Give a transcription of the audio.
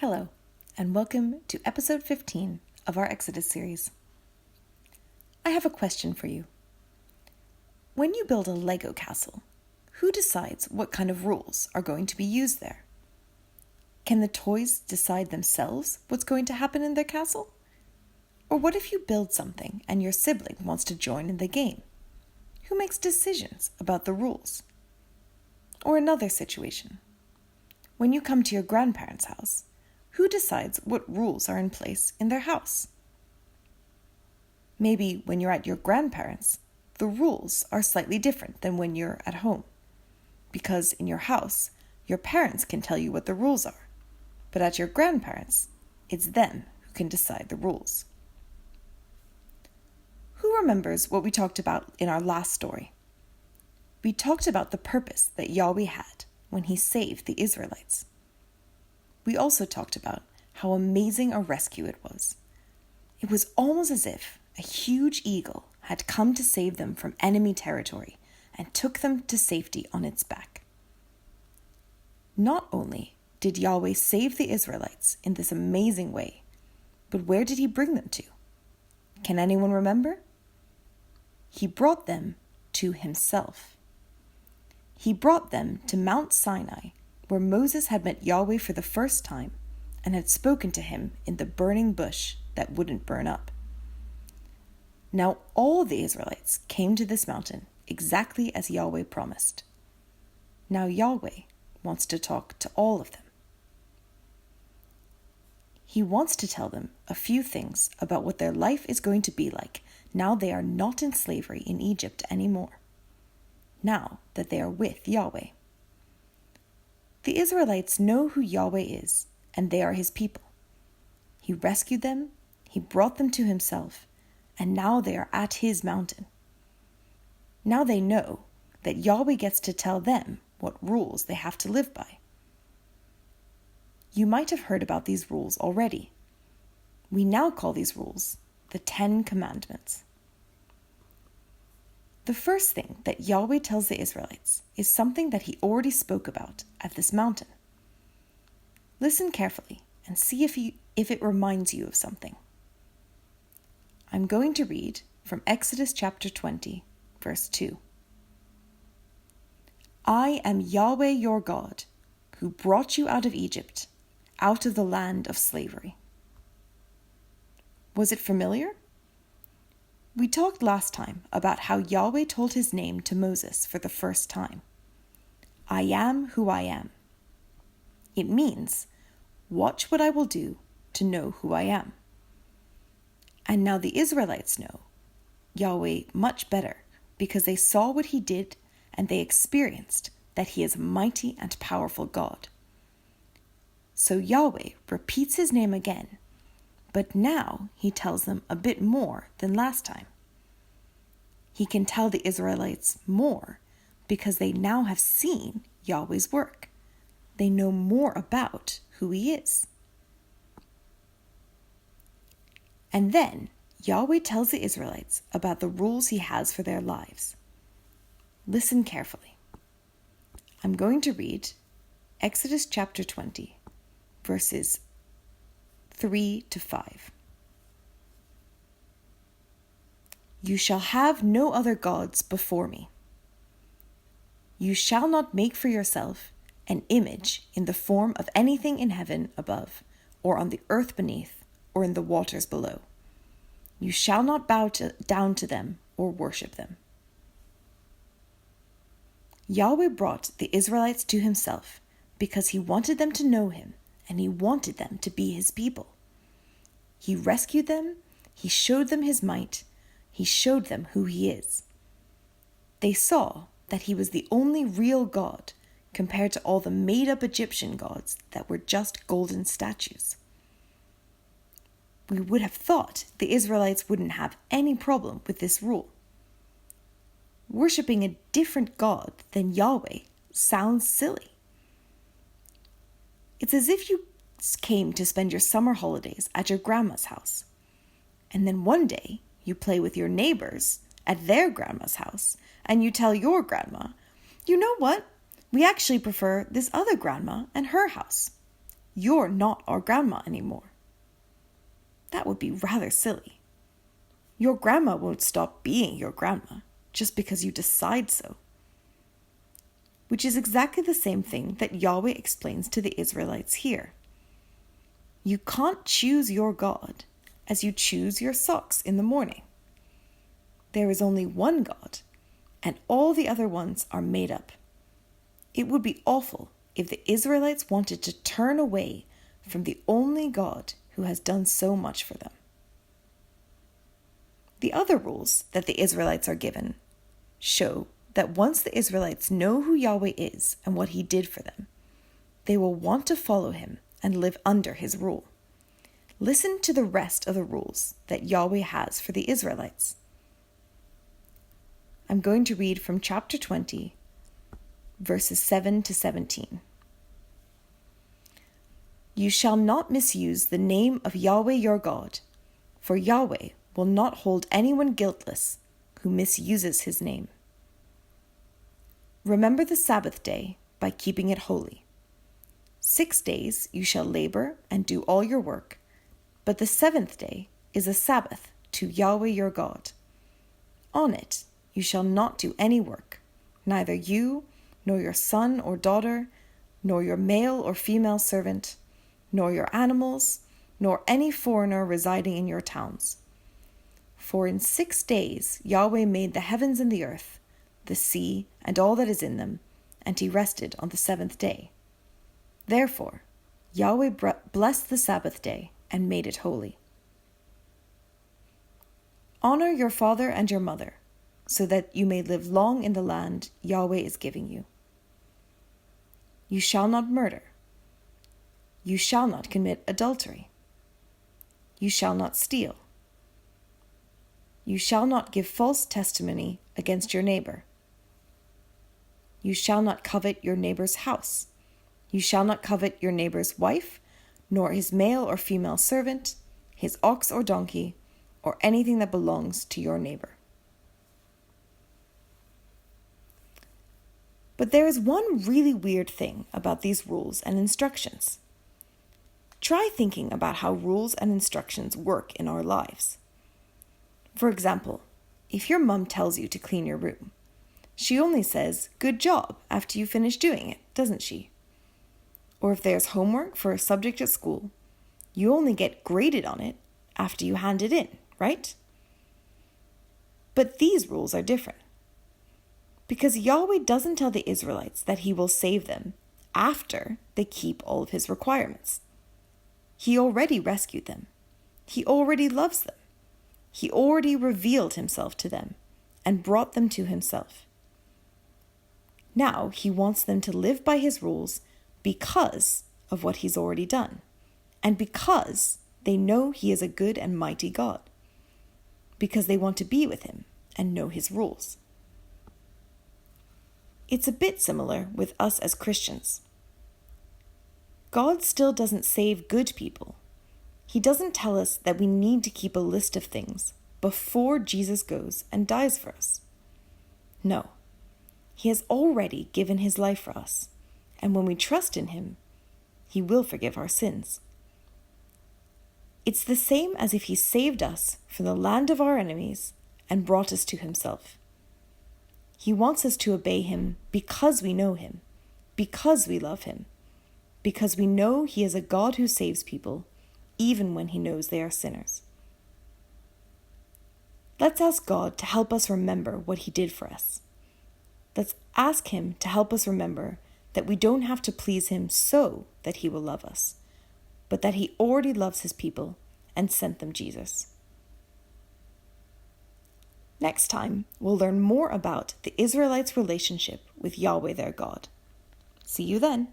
Hello, and welcome to episode 15 of our Exodus series. I have a question for you. When you build a Lego castle, who decides what kind of rules are going to be used there? Can the toys decide themselves what's going to happen in their castle? Or what if you build something and your sibling wants to join in the game? Who makes decisions about the rules? Or another situation. When you come to your grandparents' house, who decides what rules are in place in their house? Maybe when you're at your grandparents', the rules are slightly different than when you're at home. Because in your house, your parents can tell you what the rules are. But at your grandparents', it's them who can decide the rules. Who remembers what we talked about in our last story? We talked about the purpose that Yahweh had when he saved the Israelites. We also talked about how amazing a rescue it was. It was almost as if a huge eagle had come to save them from enemy territory and took them to safety on its back. Not only did Yahweh save the Israelites in this amazing way, but where did he bring them to? Can anyone remember? He brought them to himself. He brought them to Mount Sinai, where Moses had met Yahweh for the first time and had spoken to him in the burning bush that wouldn't burn up. Now all the Israelites came to this mountain exactly as Yahweh promised. Now Yahweh wants to talk to all of them. He wants to tell them a few things about what their life is going to be like now they are not in slavery in Egypt anymore, now that they are with Yahweh. The Israelites know who Yahweh is, and they are his people. He rescued them, he brought them to himself, and now they are at his mountain. Now they know that Yahweh gets to tell them what rules they have to live by. You might have heard about these rules already. We now call these rules the 10 Commandments. The first thing that Yahweh tells the Israelites is something that he already spoke about at this mountain. Listen carefully and see if it reminds you of something. I'm going to read from Exodus chapter 20, verse 2. I am Yahweh your God, who brought you out of Egypt, out of the land of slavery. Was it familiar? We talked last time about how Yahweh told his name to Moses for the first time. I am who I am. It means, watch what I will do to know who I am. And now the Israelites know Yahweh much better because they saw what he did and they experienced that he is a mighty and powerful God. So Yahweh repeats his name again, but now he tells them a bit more than last time. He can tell the Israelites more because they now have seen Yahweh's work. They know more about who he is. And then Yahweh tells the Israelites about the rules he has for their lives. Listen carefully. I'm going to read Exodus chapter 20, verses 3 to 5. You shall have no other gods before me. You shall not make for yourself an image in the form of anything in heaven above, or on the earth beneath, or in the waters below. You shall not bow down to them or worship them. Yahweh brought the Israelites to himself because he wanted them to know him and he wanted them to be his people. He rescued them, he showed them his might, he showed them who he is. They saw that he was the only real God compared to all the made-up Egyptian gods that were just golden statues. We would have thought the Israelites wouldn't have any problem with this rule. Worshipping a different God than Yahweh sounds silly. It's as if you came to spend your summer holidays at your grandma's house, and then one day you play with your neighbors at their grandma's house, and you tell your grandma, you know what? We actually prefer this other grandma and her house. "You're not our grandma anymore." That would be rather silly. Your grandma won't stop being your grandma just because you decide so. Which is exactly the same thing that Yahweh explains to the Israelites here. You can't choose your God as you choose your socks in the morning. There is only one God, and all the other ones are made up. It would be awful if the Israelites wanted to turn away from the only God who has done so much for them. The other rules that the Israelites are given show that once the Israelites know who Yahweh is and what he did for them, they will want to follow him and live under his rule. Listen to the rest of the rules that Yahweh has for the Israelites. I'm going to read from chapter 20, verses 7 to 17. You shall not misuse the name of Yahweh your God, for Yahweh will not hold anyone guiltless who misuses his name. Remember the Sabbath day by keeping it holy. 6 days you shall labor and do all your work, but the 7th day is a Sabbath to Yahweh your God. On it you shall not do any work, neither you, nor your son or daughter, nor your male or female servant, nor your animals, nor any foreigner residing in your towns. For in 6 days Yahweh made the heavens and the earth, the sea, and all that is in them, and he rested on the 7th day. Therefore, Yahweh blessed the Sabbath day and made it holy. Honor your father and your mother, so that you may live long in the land Yahweh is giving you. You shall not murder. You shall not commit adultery. You shall not steal. You shall not give false testimony against your neighbor. You shall not covet your neighbor's house. You shall not covet your neighbor's wife, nor his male or female servant, his ox or donkey, or anything that belongs to your neighbor. But there is one really weird thing about these rules and instructions. Try thinking about how rules and instructions work in our lives. For example, if your mom tells you to clean your room, she only says, "Good job," after you finish doing it, doesn't she? Or if there's homework for a subject at school, you only get graded on it after you hand it in, right? But these rules are different. Because Yahweh doesn't tell the Israelites that he will save them after they keep all of his requirements. He already rescued them. He already loves them. He already revealed himself to them and brought them to himself. Now he wants them to live by his rules because of what he's already done, and because they know he is a good and mighty God, because they want to be with him and know his rules. It's a bit similar with us as Christians. God still doesn't save good people. He doesn't tell us that we need to keep a list of things before Jesus goes and dies for us. No, he has already given his life for us, and when we trust in him, he will forgive our sins. It's the same as if he saved us from the land of our enemies and brought us to himself. He wants us to obey him because we know him, because we love him, because we know he is a God who saves people, even when he knows they are sinners. Let's ask God to help us remember what he did for us. Let's ask him to help us remember that we don't have to please him so that he will love us, but that he already loves his people and sent them Jesus. Next time, we'll learn more about the Israelites' relationship with Yahweh their God. See you then.